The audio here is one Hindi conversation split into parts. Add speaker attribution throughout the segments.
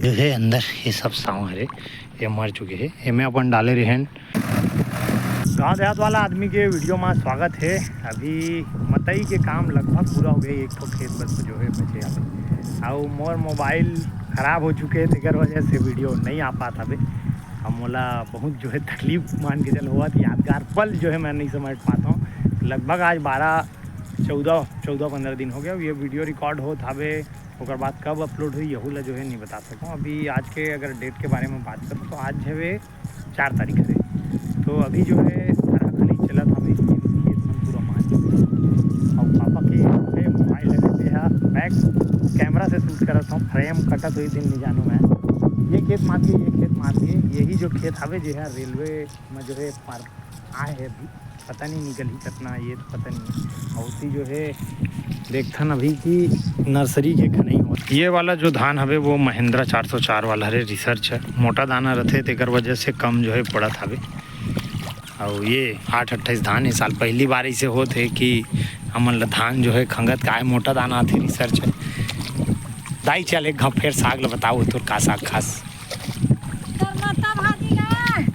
Speaker 1: है अंदर ये सब साव हरे ये मर चुके हैं ये में अपन डाले रहें। गाँव देहात वाला आदमी के वीडियो में स्वागत है। अभी मकई के काम लगभग पूरा हो गए, एक तो खेत बस जो है बचे अभी और मोर मोबाइल ख़राब हो चुके हैं तेकर वजह से वीडियो नहीं आ पाता अभी। हम मोला बहुत जो है तकलीफ मान के चल हुआ तो यादगार पल जो है मैं नहीं समझ पाता हूँ। लगभग आज 14-15 दिन हो गया ये वीडियो रिकॉर्ड हो थावे और बाद कब अपलोड हुई यहू ला जो है नहीं बता सकूँ। अभी आज के अगर डेट के बारे में बात करूँ तो आज है वे 4 तारीख है। तो अभी जो है खनी चला था अभी खेत में पूरा मान और पापा के मोबाइल लगे थे बैक कैमरा से शूट कर था फ्रेम कटत हुई दिन नहीं जानू मैं ये खेत मार के ये खेत मार के यही जो खेत हवे जो है रेलवे में जो है पार आए है अभी पता नहीं निकल ही कितना ये तो पता नहीं। और उसी जो है देखथन अभी कि नर्सरी के खनई हो ये वाला जो धान हवे वो महिंद्रा 404 वाला हरे रिसर्च है मोटा दाना रहते तेकर वजह से कम जो है पड़त हवे। और ये 8-28 धान इस साल पहली बार ऐसे होते कि हमन ला धान जो है खंगत का है मोटा दाना आते रिसर्च है। दाई चल एक फिर साग ला बताओ तो का साग खास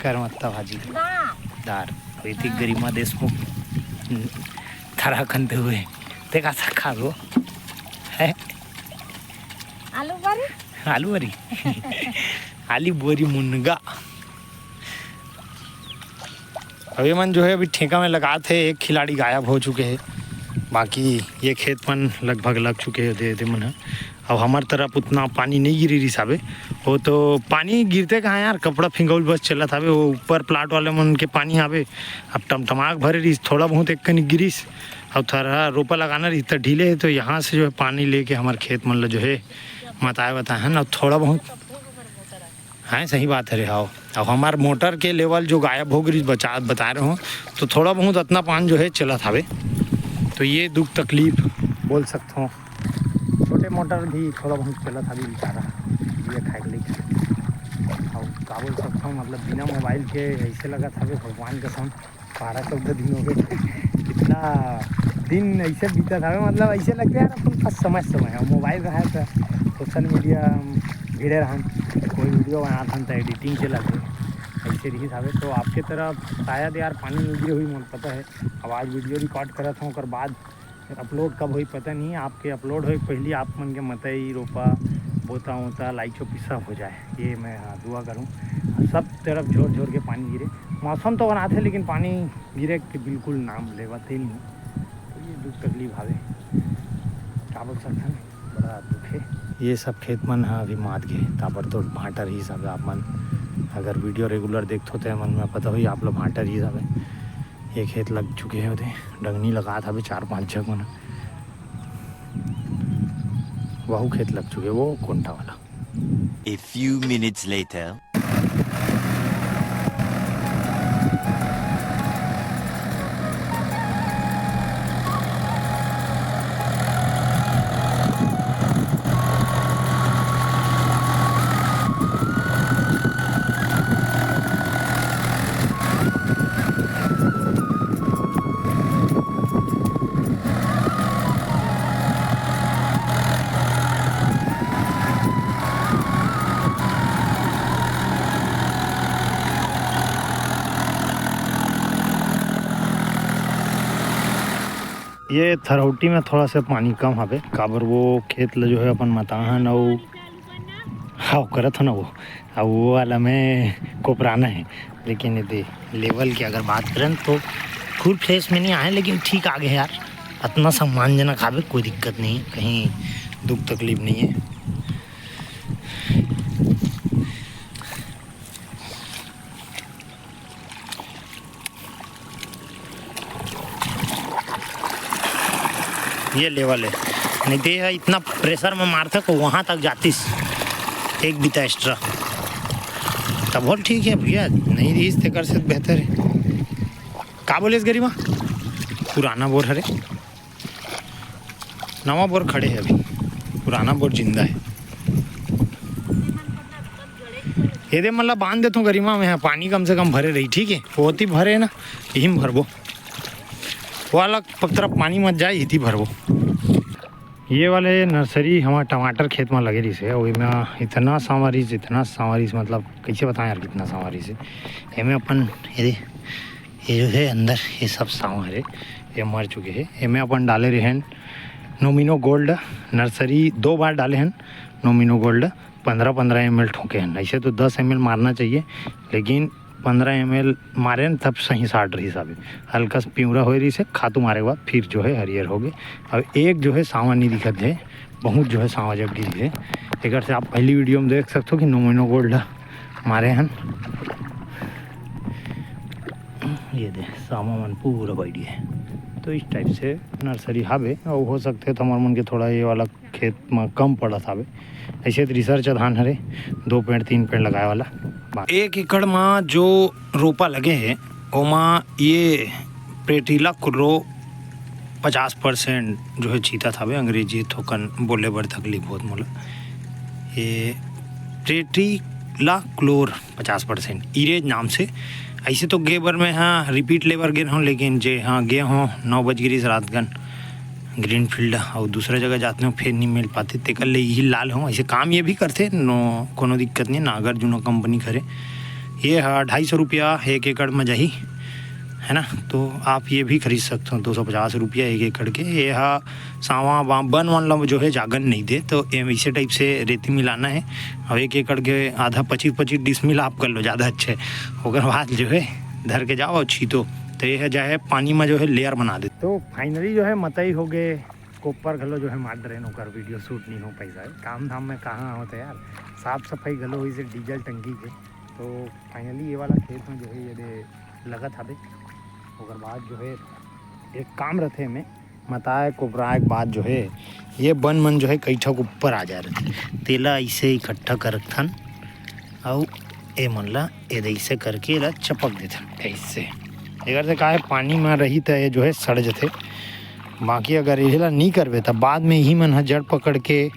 Speaker 1: करमत्ता भाजी दार ऋतिक गरिमा देशमुख थरा खनते हुए ते का साग खा लो है आलू बरी आलू बोरी मुनगा। अभी मन जो है अभी ठेका में लगा थे एक खिलाड़ी गायब हो चुके हैं बाकी ये खेत मन लगभग लग चुके हैं दे मन है। अब हमार तरफ उतना पानी नहीं गिरी रही साबे वो तो पानी गिरते कहाँ यार कपड़ा फिंगौल बस चला था वो ऊपर प्लाट वाले मन के पानी आवे अब टमटमाक भरे रही थोड़ा बहुत एक कनी गिरीस अब थोड़ा रोपा लगाना रही तो ढीले है तो यहाँ से जो है पानी लेके हमारे खेत मन जो है बताए है ना थोड़ा बहुत हाँ सही बात है रे। हाँ अब हमारे मोटर के लेवल जो गायब हो गई बता रहे हो तो थोड़ा बहुत इतना पानी जो है चला था तो ये दुख तकलीफ बोल सकता हूँ। छोटे मोटर भी थोड़ा बहुत चला था बेचारा ये खाए और का बोल सकता हूँ मतलब बिना मोबाइल के ऐसे लगा था भगवान कसम 12-14 दिन हो गए कितना दिन ऐसे बीता था मतलब ऐसे लगता है यार अपन पास समय है मोबाइल रहा था सोशल मीडिया भिड़े रहा कोई वीडियो बनाता था एडिटिंग के लगे ऐसे रही था। तो आपके तरफ शायद यार पानी नहीं गिरी हुई मुझे पता है। अब आज वीडियो रिकॉर्ड करा था और बाद अपलोड कब हुई पता नहीं आपके अपलोड हो पहली आप मन के मकई रोपा बोता वोता लाई चौपी सब हो जाए ये मैं दुआ करूँ। सब तरफ झोर झोर के पानी गिरे मौसम तो बना थे लेकिन पानी गिरे के बिल्कुल नाम लेवा थे नहीं तो ये दुख तकलीफ आवे क्या बोल सकते हैं बड़ा दुख है। ये सब खेत मन है अभी मात गए तापर तो भाटर ही सब आप मन अगर वीडियो रेगुलर देखते होते मन में पता हुई आप लोग भाटर ही सब है। ये खेत लग चुके हैं उधर डंगनी लगा था अभी 4-5 जगह में वह खेत लग चुके वो कोंटा वाला।
Speaker 2: A few minutes later.
Speaker 1: ये थरौटी में थोड़ा सा पानी कम हवे काबर वो खेत ला जो है अपन मताहन और हाँ करत हो ना वो वाला में कोपराना है लेकिन ये लेवल की अगर बात करें तो फुल फ्रेश में नहीं आए लेकिन ठीक आगे है यार इतना सम्मानजनक आवे कोई दिक्कत नहीं है कहीं दुख तकलीफ नहीं है। ये लेवल है नहीं तो ये इतना प्रेशर में मारता को वहाँ तक जातीस एक बीता एक्स्ट्रा तब बोल ठीक है भैया नहीं रही इससे कर से बेहतर है का बोले इस गरीबा पुराना बोर हरे नवा बोर खड़े है अभी पुराना बोर जिंदा है ये दे मतलब बांध देता हूँ गरीमा में पानी कम से कम भरे रही ठीक है होती भरे ना यही में भरबो वो अलग तरफ पानी मत जाए इतनी भरबो ये वाले नर्सरी हमारे टमाटर खेत में लगे रही से और इमें इतना सांवरिस मतलब कैसे बताएं यार कितना सांवरिस है। इमें अपन ये जो है अंदर ये सब सांवर है, ये मर चुके हैं। इमें अपन डाले रहे हैं नोमिनो गोल्ड नर्सरी 2 बार डाले हैं नोमिनो गोल्ड 15-15 ml ठोके हैं। ऐसे तो 10 ml मारना चाहिए, लेकिन 15 ml मारे न तब सही साट रही साहब। हल्का सा पिवरा हो रही से खातू मारे के बाद फिर जो है हरियर हो गए। अब एक जो है सांवा नहीं दिखत है, बहुत जो है सांवा जब गिरी है। एक से आप पहली वीडियो में देख सकते हो कि नोमिनो गोल्ड मारे हैं। ये दे सामा मन पूरा बैठी है। तो इस टाइप से नर्सरी हावे और हो सकते तो हमारे मन के थोड़ा ये वाला खेत में कम पड़त हावे। ऐसे तो रिसर्च धान हरे 2 पेड़ 3 पेड़ लगाए वाला 1 एकड़ में जो रोपा लगे हैं ओमा ये प्रेटिला कुर्रो 50% जो है चीता था। अंग्रेजी थोकन बोले बर तकलीफ होत मोला। ये प्रेटिला क्लोर 50% इरेज नाम से। ऐसे तो गे बर में हाँ रिपीट लेबर गे हूँ, लेकिन जे हाँ गे हूँ 9 बज गिरी रात गन ग्रीन फील्ड और दूसरा जगह जाते हो फिर नहीं मिल पाते तेकर ले यही लाल हूँ। ऐसे काम ये भी करते नो कोनो दिक्कत नहीं, नागर जुनो कंपनी करे। ये हाँ 250 रुपया 1 एकड़ में जाही है ना, तो आप ये भी खरीद सकते हो 250 रुपया 1 एकड़ के। ये हाँ सावा बन वन जो है जागन नहीं दे, तो ऐसे टाइप से रेती मिलाना है। और 1 एकड़ के आधा 25-25 डिसमिल आप कर लो, ज़्यादा अच्छे। होकर बाद जो है धर के जाओ छीतो तो यह जो है पानी में जो है लेयर बना दे। तो फाइनली जो है मतई हो गए कोपर घलो जो है मार रहे नौकर वीडियो शूट नहीं हो पैसा है। काम धाम में कहाँ होता है यार, साफ सफाई घलो हुई से डीजल टंकी के। तो फाइनली ये वाला खेत में जो है ये लगत हवे। और बाद जो है एक काम रहते में मताए कोबराए के बाद जो है ये बन मन जो है कई ठक ऊपर आ जा रहे तेला ऐसे इकट्ठा करथन और ए मन ला ऐसे करके एला चपक देथन ऐसे। अगर से का है पानी में रही तो ये जो है सड़ जाते। बाकी अगर ये नहीं करवे तो बाद में ही मन जड़ पकड़ के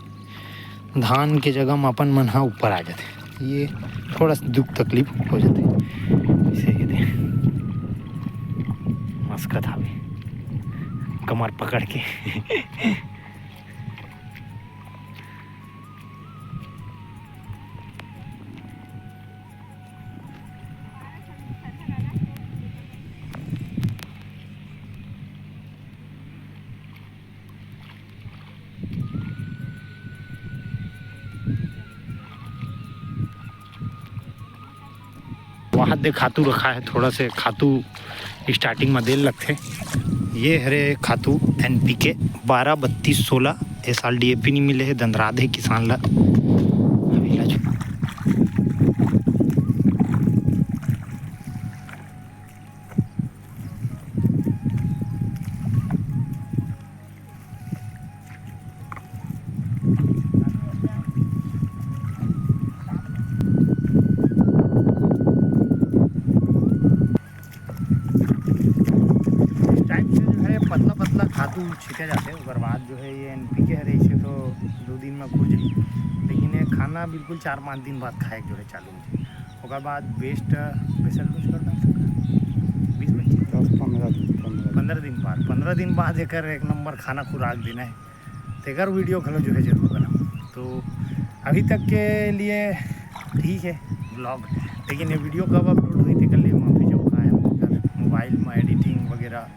Speaker 1: धान के जगह में अपन मन ऊपर आ जाते। ये थोड़ा सा दुख तकलीफ हो जाते। इसे ये दे मस्कत हावे कमर पकड़ के वहाँ दे खातू रखा है, थोड़ा से खातू स्टार्टिंग में देर लगते। ये हरे खातू NPK 12-32-16 इस साल DAP नहीं मिले है, दंदराद है किसान ला। पतला खातू छिटे जाते उसके बाद जो है ये NPK है इसे तो 2 दिन में घुल जाए, लेकिन ये खाना बिल्कुल 4-5 दिन बाद खाए जो है चालू होती। उसके बाद बेस्ट बेसल कुछ करता 15 दिन बाद एक नंबर खाना खुराक देना है। तो एक वीडियो खलो जो है जरूर बनाओ। तो अभी तक के लिए ठीक है ब्लॉग, लेकिन ये वीडियो कब अपलोड हुई थे कल माफ़ी जो है मोबाइल में एडिटिंग वगैरह